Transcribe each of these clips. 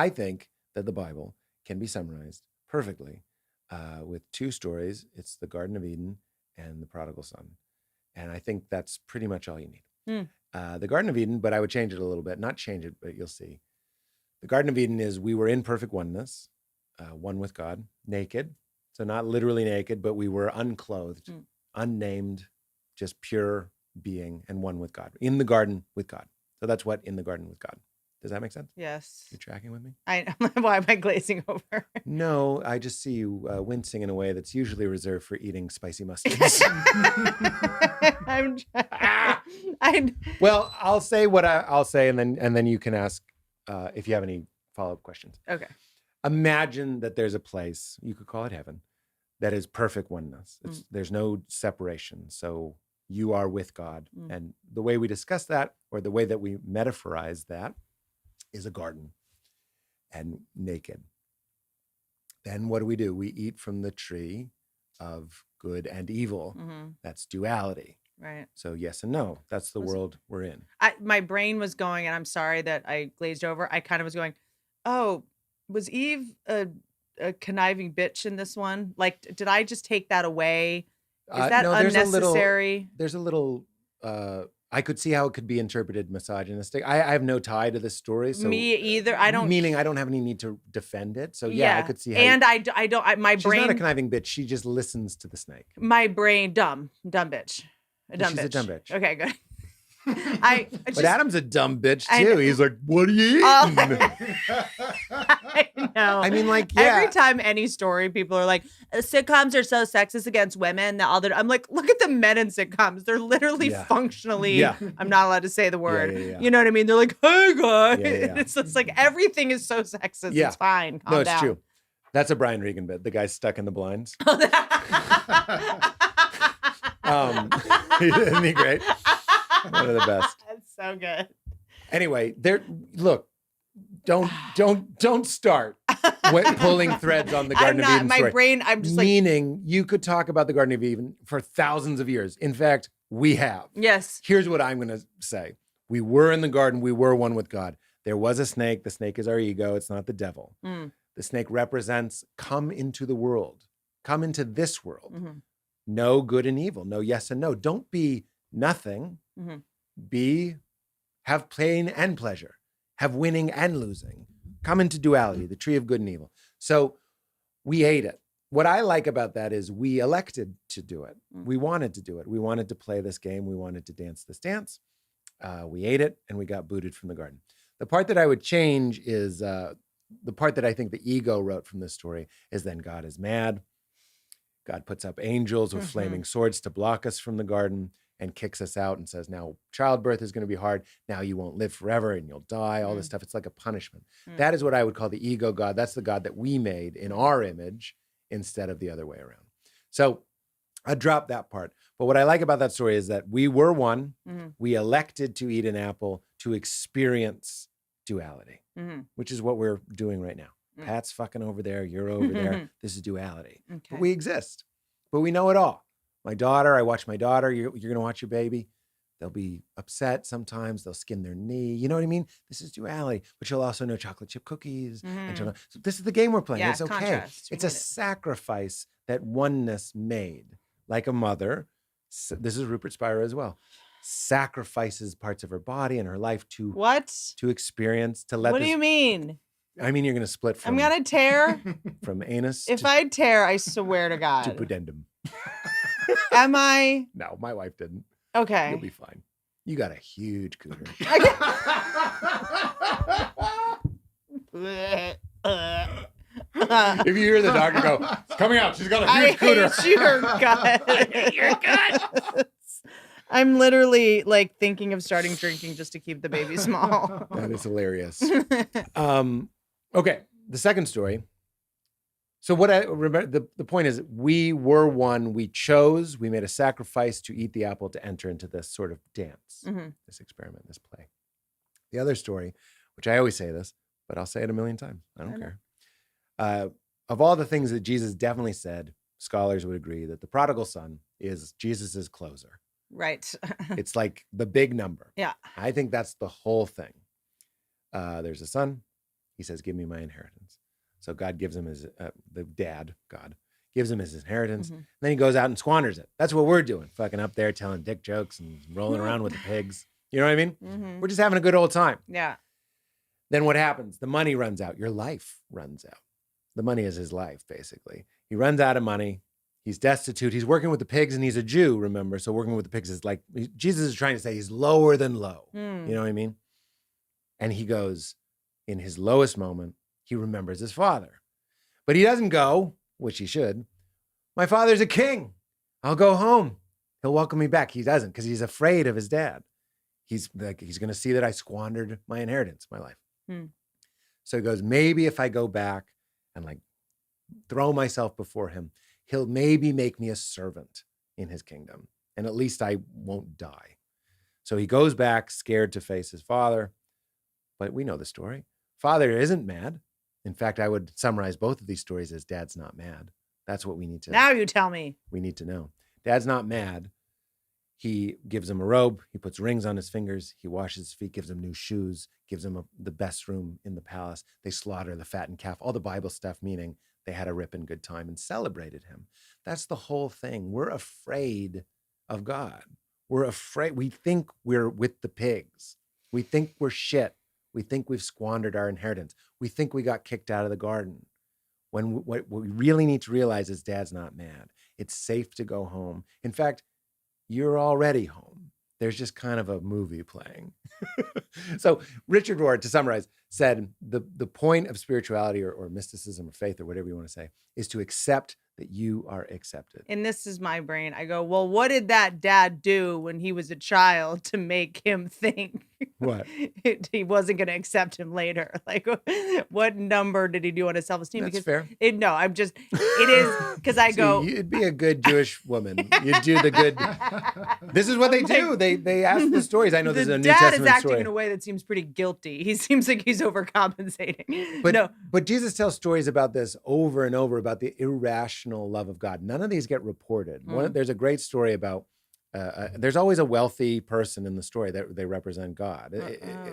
I think that the Bible can be summarized perfectly with two stories. It's the Garden of Eden and the prodigal son. And I think that's pretty much all you need. The Garden of Eden, but I would change it a little bit. Not change it, but you'll see. The Garden of Eden is we were in perfect oneness, one with God, naked. So not literally naked, but we were unclothed, unnamed, just pure being and one with God. In the garden with God. So that's what in the garden with God. Does that make sense? Yes. You tracking with me? Why am I glazing over? No, I just see you wincing in a way that's usually reserved for eating spicy mustards. Well, I'll say what I'll say, and then you can ask if you have any follow-up questions. Okay. Imagine that there's a place, you could call it heaven, that is perfect oneness. There's no separation. So you are with God. And the way we discuss that, or the way that we metaphorize that, is a garden and naked. Then what do? We eat from the tree of good and evil. That's duality. Right. So yes and no. That's the world we're in. My brain was going, and I'm sorry that I glazed over. I kind of was going, oh, was Eve a conniving bitch in this one? Like, did I just take that away? Is that unnecessary? There's a little I could see how it could be interpreted misogynistic. I have no tie to this story. So me either. Meaning I don't have any need to defend it. So yeah. I could see how. And I don't. My she's brain. She's not a conniving bitch. She just listens to the snake. My brain, dumb bitch. She's a dumb bitch. Okay, good. But Adam's a dumb bitch too. He's like, "What are you eating?" I know. I mean, like, yeah. Every time any story, people are like, "Sitcoms are so sexist against women." I'm like, look at the men in sitcoms. They're literally functionally. Yeah. I'm not allowed to say the word. Yeah. You know what I mean? They're like, "Hey guys," it's just like everything is so sexist. Yeah. It's fine. Calm down. No, it's true. That's a Brian Regan bit. The guy's stuck in the blinds. Isn't he great? One of the best. That's so good. Anyway, look, don't start pulling threads on the Garden of Eden story. My brain, I'm just meaning you could talk about the Garden of Eden for thousands of years. In fact, we have. Yes. Here's what I'm going to say. We were in the garden. We were one with God. There was a snake. The snake is our ego. It's not the devil. The snake represents come into the world. Come into this world. No good and evil. No yes and no. Don't be nothing. Have pain and pleasure. Have winning and losing. Come into duality, the tree of good and evil. So we ate it. What I like about that is we elected to do it. We wanted to do it. We wanted to play this game. We wanted to dance this dance. We ate it and we got booted from the garden. The part that I would change is the part that I think the ego wrote from this story is then God is mad. God puts up angels with flaming swords to block us from the garden and kicks us out and says, now childbirth is going to be hard. Now you won't live forever and you'll die, all this stuff. It's like a punishment. That is what I would call the ego God. That's the God that we made in our image instead of the other way around. So I dropped that part. But what I like about that story is that we were one. We elected to eat an apple to experience duality, which is what we're doing right now. Pat's fucking over there. You're over there. This is duality. Okay. But we exist. But we know it all. My daughter, I watch my daughter. You're going to watch your baby. They'll be upset sometimes. They'll skin their knee. You know what I mean? This is duality. But you'll also know chocolate chip cookies. And so this is the game we're playing. It's okay. Contrast. It's a sacrifice that oneness made. Like a mother, this is Rupert Spira as well, sacrifices parts of her body and her life to experience, to let What do you mean? I mean, you're going to split from... I'm going to tear? From anus If I tear, I swear to God. To pudendum. Am I? No, my wife didn't. Okay. You'll be fine. You got a huge cooter. If you hear the doctor go, it's coming out. She's got a huge cooter. I hate your gut. I hate your gut. I'm literally like thinking of starting drinking just to keep the baby small. That is hilarious. Okay, the second story. So what I remember, the point is we were one, we chose, we made a sacrifice to eat the apple to enter into this sort of dance, this experiment, this play. The other story, which I always say this, but I'll say it a million times. I don't care. Of all the things that Jesus definitely said, scholars would agree that the prodigal son is Jesus's closer. Right. It's like the big number. Yeah. I think that's the whole thing. There's a son. He says, give me my inheritance. So God gives him his, God gives him his inheritance. Mm-hmm. And then he goes out and squanders it. That's what we're doing. Fucking up there telling dick jokes and rolling around with the pigs. You know what I mean? Mm-hmm. We're just having a good old time. Yeah. Then what happens? The money runs out. Your life runs out. The money is his life, basically. He runs out of money. He's destitute. He's working with the pigs, and he's a Jew, remember? So working with the pigs is like, Jesus is trying to say he's lower than low. You know what I mean? And he goes, in his lowest moment, he remembers his father. But he doesn't go, which he should. My father's a king. I'll go home. He'll welcome me back. He doesn't, because he's afraid of his dad. He's going to see that I squandered my inheritance, my life. So he goes, maybe if I go back and like throw myself before him, he'll maybe make me a servant in his kingdom, and at least I won't die. So he goes back, scared to face his father. But we know the story. Father isn't mad. In fact, I would summarize both of these stories as dad's not mad. That's what we need to. Now you tell me. We need to know. Dad's not mad. He gives him a robe. He puts rings on his fingers. He washes his feet, gives him new shoes, gives him the best room in the palace. They slaughter the fattened calf, all the Bible stuff, meaning they had a ripping good time and celebrated him. That's the whole thing. We're afraid of God. We're afraid. We think we're with the pigs. We think we're shit. We think we've squandered our inheritance. We think we got kicked out of the garden. When what we really need to realize is dad's not mad. It's safe to go home. In fact, you're already home. There's just kind of a movie playing. So Richard Rohr, to summarize, said the point of spirituality or mysticism or faith or whatever you want to say is to accept that you are accepted. And this is my brain. I go, well, what did that dad do when he was a child to make him think what he wasn't going to accept him later? Like, what number did he do on his self-esteem? That's because fair. It is because I go. You'd be a good Jewish woman. You'd do the good. This is what they do. They ask the stories. I know this is a New Testament story. The dad is acting in a way that seems pretty guilty. He seems like he's overcompensating. But Jesus tells stories about this over and over about the irrational love of God. None of these get reported. There's a great story about. There's always a wealthy person in the story that they represent God.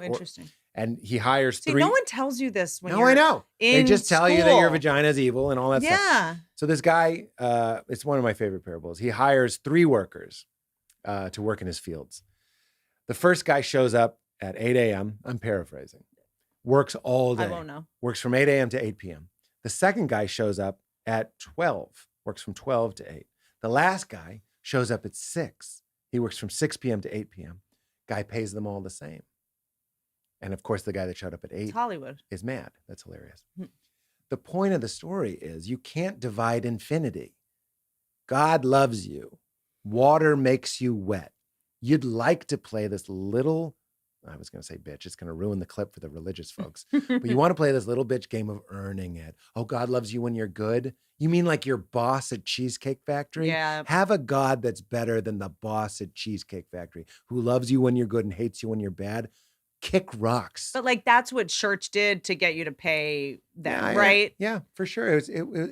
Interesting. And he hires three. No one tells you this when I know. They just tell you that your vagina is evil and all that stuff. Yeah. So this guy, it's one of my favorite parables. He hires 3 workers to work in his fields. The first guy shows up at 8 a.m. I'm paraphrasing. Works all day. I won't know. Works from 8 a.m. to 8 p.m. The second guy shows up at 12. Works from 12 to 8. The last guy shows up at 6. He works from 6 p.m. to 8 p.m. Guy pays them all the same. And of course, the guy that showed up at 8 Hollywood is mad. That's hilarious. The point of the story is you can't divide infinity. God loves you. Water makes you wet. You'd like to play this little, I was going to say bitch, it's going to ruin the clip for the religious folks, but you want to play this little bitch game of earning it. Oh, God loves you when you're good. You mean like your boss at Cheesecake Factory? Yeah. Have a God that's better than the boss at Cheesecake Factory, who loves you when you're good and hates you when you're bad. Kick rocks. But like, that's what church did to get you to pay them, right? Yeah, for sure. It was